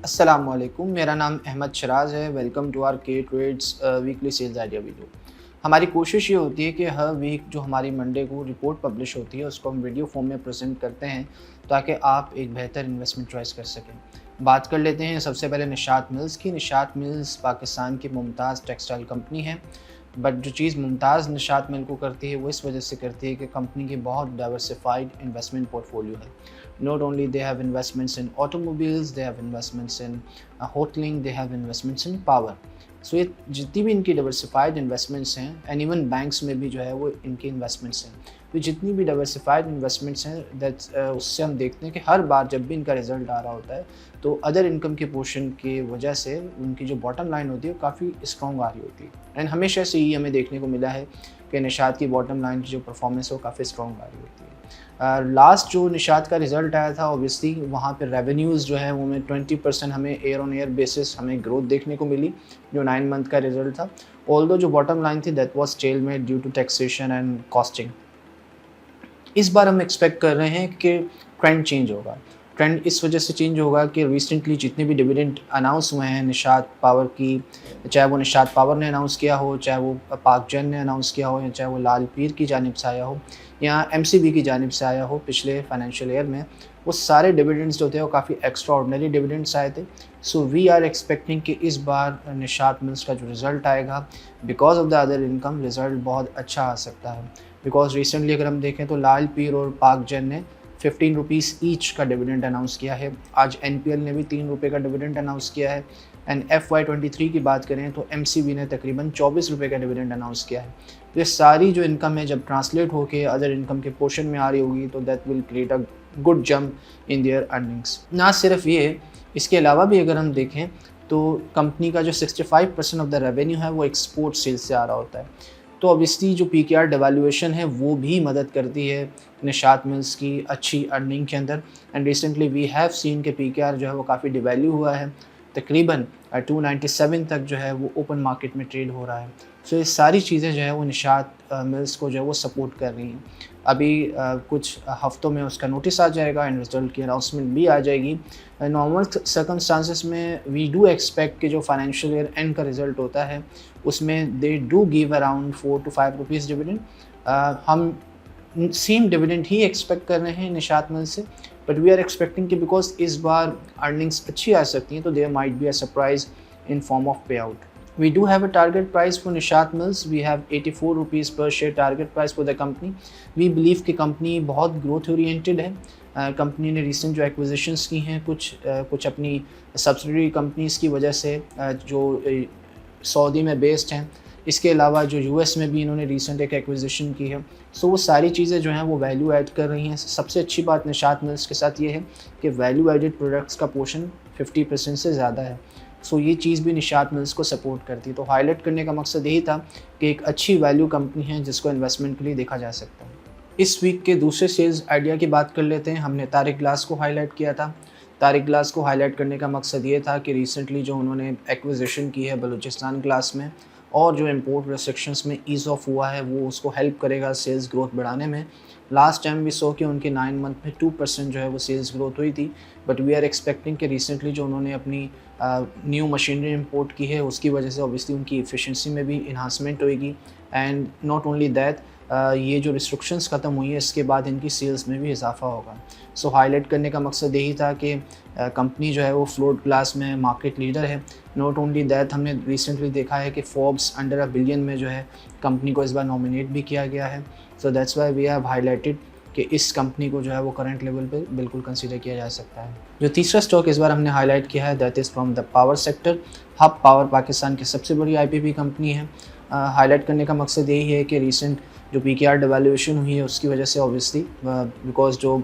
अस्सलामुअलैकुम, मेरा नाम अहमद शराज है। Welcome to our K trades weekly sales idea video. हमारी कोशिश ये होती है कि हर वीक जो हमारी मंडे को रिपोर्ट पब्लिश होती है उसको हम वीडियो फॉर्म में प्रेजेंट करते हैं ताकि आप एक बेहतर इन्वेस्टमेंट चॉइस कर सकें। बात कर लेते हैं सबसे पहले निशात मिल्स की। निशात मिल्स पाकिस्तान की मुमताज़ टेक्सटाइल कंपनी है, बट जो चीज़ मुमताज़ निशात मिल को करती है वो इस वजह से करती है कि कंपनी की बहुत डाइवर्सिफाइड इन्वेस्टमेंट पोर्टफोलियो है। Not only they have investments in automobiles, they have investments in hoteling, they have investments in power. सो ये जितनी भी इनकी डाइवर्सिफाइड इन्वेस्टमेंट्स हैं एंड इवन बैंक्स में भी जो है वो इनकी इन्वेस्टमेंट्स हैं, तो जितनी भी डाइवर्सिफाइड इन्वेस्टमेंट्स हैं दैट्स उससे हम देखते हैं कि हर बार जब भी इनका रिजल्ट आ रहा होता है तो अदर इनकम के पोर्शन की वजह से उनकी जो बॉटम लाइन होती है वो काफ़ी स्ट्रॉन्ग आ रही होती है। एंड हमेशा से ही हमें देखने को मिला है कि निशात की बॉटम लाइन की जो परफॉर्मेंस है वो काफ़ी स्ट्रॉन्ग आ रही होती है। लास्ट जो निशात का रिज़ल्ट आया था ऑब्वियसली वहाँ पे रेवेन्यूज़ जो है वो में 20% हमें ईयर ऑन ईयर बेसिस हमें ग्रोथ देखने को मिली जो 9 मंथ का रिज़ल्ट था। ऑल्दो जो बॉटम लाइन थी that was stalemate due to taxation and costing. इस बार हम एक्सपेक्ट कर रहे हैं कि ट्रेंड चेंज होगा। ट्रेंड इस वजह से चेंज होगा कि रिसेंटली जितने भी डिविडेंड अनाउंस हुए हैं निशात पावर की, चाहे वो निशात पावर ने अनाउंस किया हो, चाहे वो पाकजन ने अनाउंस किया हो, या चाहे वो लाल पीर की जानिब से आया हो या एमसीबी की जानिब से आया हो पिछले फाइनेंशियल ईयर में, वो सारे डिविडेंड्स जो थे वो काफ़ी एक्स्ट्रा ऑर्डिनरी डिविडेंड्स आए थे। सो वी आर एक्सपेक्टिंग कि इस बार निशात मिल्स का जो रिज़ल्ट आएगा because of the other income result बहुत अच्छा आ सकता है। बिकॉज रिसेंटली अगर हम देखें तो लाल पीर और पाकजन ने 15 रुपीज़ ईच का डिविडेंड अनाउंस किया है। आज एनपीएल ने भी 3 रुपये का डिविडेंड अनाउंस किया है। एंड FY23 की बात करें तो एमसीबी ने तकरीबन 24 रुपये का डिविडेंड अनाउंस किया है। तो ये सारी जो इनकम है जब ट्रांसलेट होकर अदर इनकम के पोर्शन में आ रही होगी तो that will create a good jump in their earnings. ना सिर्फ ये, इसके अलावा भी अगर हम देखें तो कंपनी का जो 65% ऑफ द रेवेन्यू है वो एक्सपोर्ट सेल्स से आ रहा होता है। तो ऑब्वियसली जो PKR डिवैल्यूएशन है वो भी मदद करती है निशात मिल्स की अच्छी अर्निंग के अंदर। And recently we have seen कि PKR जो है वो काफ़ी डिवैल्यू हुआ है, तकरीबन 297 तक जो है वो ओपन मार्केट में ट्रेड हो रहा है। सो ये सारी चीज़ें जो है वो निशात मिल्स को जो है वो सपोर्ट कर रही हैं। अभी कुछ हफ्तों में उसका नोटिस आ जाएगा एंड रिजल्ट की अनाउंसमेंट भी आ जाएगी। नॉर्मल सर्कमस्टांसिस में वी डू एक्सपेक्ट कि जो फाइनेंशियल ईयर एंड का रिज़ल्ट होता है उसमें they do give around 4 to 5 rupees dividend. हम सेम डिविडेंड ही एक्सपेक्ट कर रहे हैं निशात मिल्स से, बट वी आर एक्सपेक्टिंग कि बिकॉज इस बार अर्निंग्स अच्छी आ सकती हैं तो there might be a surprise in form of payout. We do have a target price for Nishat Mills. We have 84 rupees per share target price for the company. We believe कि company बहुत growth oriented है। Company ने recent जो acquisitions की हैं कुछ अपनी subsidiary companies की वजह से जो सऊदी में बेस्ड हैं, इसके अलावा जो US में भी इन्होंने रिसेंट एक एक्विजिशन की है। सो वो सारी चीज़ें जो हैं वो वैल्यू ऐड कर रही हैं। सबसे अच्छी बात निशात मिल्स के साथ ये है कि वैल्यू एडेड प्रोडक्ट्स का पोर्शन 50% से ज़्यादा है। सो ये चीज़ भी निशात मिल्स को सपोर्ट करती है। तो हाईलाइट करने का मकसद यही था कि एक अच्छी वैल्यू कंपनी है जिसको इन्वेस्टमेंट के लिए देखा जा सकता है। इस वीक के दूसरे सेल्स आइडिया की बात कर लेते हैं। हमने तारिक ग्लास को हाईलाइट किया था। तारिक ग्लास को हाईलाइट करने का मकसद ये था कि रिसेंटली जो उन्होंने एक्विजिशन की है बलूचिस्तान ग्लास में और जो इम्पोर्ट रेस्ट्रिक्शंस में ईज़ ऑफ हुआ है वो उसको हेल्प करेगा सेल्स ग्रोथ बढ़ाने में। लास्ट टाइम भी सो कि उनके 9 मंथ में 2% जो है वो सेल्स ग्रोथ हुई थी, बट वी आर एक्सपेक्टिंग कि रिसेंटली जो उन्होंने अपनी न्यू मशीनरी इंपोर्ट की है उसकी वजह से ऑब्वियसली उनकी एफिशिएंसी में भी इन्हांसमेंट होएगी। एंड नॉट ओनली दैट, ये जो रिस्ट्रिक्शंस ख़त्म हुई है इसके बाद इनकी सेल्स में भी इजाफा होगा। सो हाईलाइट करने का मकसद यही था कि कंपनी जो है वो फ्लोट ग्लास में मार्केट लीडर है। नॉट ओनली दैट, हमने रिसेंटली देखा है कि फोर्ब्स अंडर $1 बिलियन में जो है कंपनी को इस बार नॉमिनेट भी किया गया है। So that's why we have highlighted कि इस कंपनी को जो है वो करंट लेवल पे बिल्कुल कंसीडर किया जा सकता है। जो तीसरा स्टॉक इस बार हमने हाईलाइट किया है that is from the power sector. Hub power Pakistan की सबसे बड़ी IPP कंपनी है। हाईलाइट करने का मकसद यही है कि रिसेंट जो PKR डिवैल्यूएशन हुई है उसकी वजह से ऑब्वियसली बिकॉज जो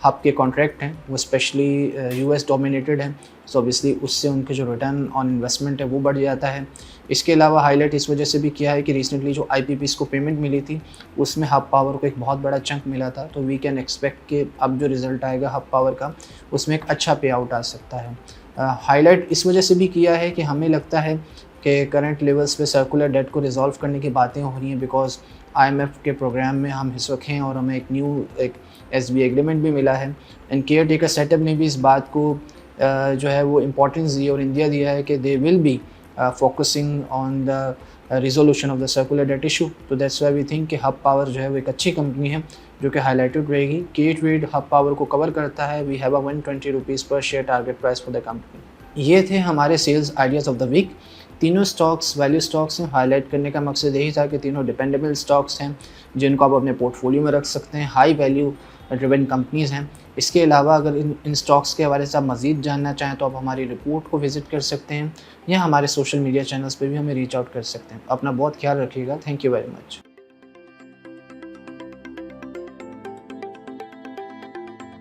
हब के कॉन्ट्रैक्ट हैं वो स्पेशली US डोमिनेटेड हैं, सो ऑब्वियसली उससे उनके जो रिटर्न ऑन इन्वेस्टमेंट है वो बढ़ जाता है। इसके अलावा हाईलाइट इस वजह से भी किया है कि रिसेंटली जो IPPs को पेमेंट मिली थी उसमें हब पावर को एक बहुत बड़ा चंक मिला था। तो वी कैन एक्सपेक्ट कि अब जो रिज़ल्ट आएगा हब पावर का उसमें एक अच्छा पे आउट आ सकता है। हाईलाइट इस वजह से भी किया है कि हमें लगता है कि करंट लेवल्स पे सर्कुलर डेट को रिजॉल्व करने की बातें हो रही हैं बिकॉज IMF के प्रोग्राम में हम हिस्सा हैं और हमें एक SB एग्रीमेंट भी मिला है। एंड केयर टेकर सेटअप ने भी इस बात को जो है वो इम्पोर्टेंस दी और इंडिया दिया है कि they will be focusing on the resolution of the circular debt issue. तो दैट्स वाई वी थिंक कि हब पावर जो है वो एक अच्छी कंपनी है जो कि हाईलाइटेड रहेगी। के ट्रेड हब पावर को कवर करता है। We have a 120 rupees per share target price for the company. ये थे हमारे sales ideas of the week. तीनों स्टॉक्स वैल्यू स्टॉक्स हैं। हाईलाइट करने का मकसद यही था कि तीनों डिपेंडेबल स्टॉक्स हैं जिनको आप अपने पोर्टफोलियो में रख सकते हैं। हाई वैल्यू ड्रिवन कंपनीज़ हैं। इसके अलावा अगर इन स्टॉक्स के हवाले से आप मज़ीद जानना चाहें तो आप हमारी रिपोर्ट को विज़िट कर सकते हैं या हमारे सोशल मीडिया चैनल्स पे भी हमें रीच आउट कर सकते हैं। अपना बहुत ख्याल रखिएगा। Thank you very much.